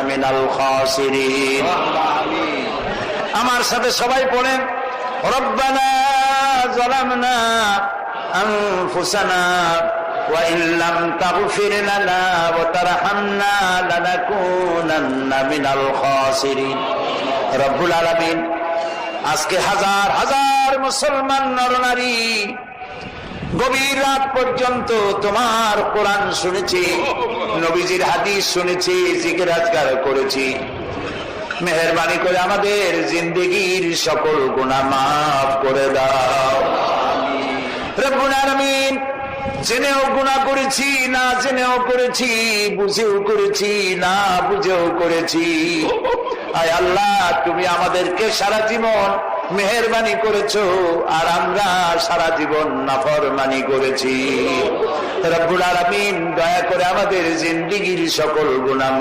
মিনাল খাসিরিন। আমার সাথে সবাই পড়েন, রব্বানা যালামনা আনফুসানা ওয়া ইন লাম তাগফির লানা ওয়া তারহামনা লানাকুনান্না মিনাল খাসিরিন। রব্বুল আলামিন, আজকে হাজার হাজার মুসলমান নরনারী গভীর রাত পর্যন্ত তোমার কোরআন শুনেছি, নবীজির হাদিস শুনেছি, জিকির আজকার করেছি। মেহেরবানি করে আমাদের জিন্দেগীর সকল গুনাহ মাফ করে দাও রব্বুল আলামিন। জেনেও গুনাহ করেছি, না জেনেও করেছি, বুঝেও করেছি, না বুঝেও করেছি। আয় আল্লাহ, তুমি আমাদেরকে সারা জীবন মেহেরবানি করেছো, আর আমরা সারা জীবন নাফরমানি করেছি। রব্বুল আলামিন, দয়া করে আমাদের জিন্দেগীর সকল গুনাহ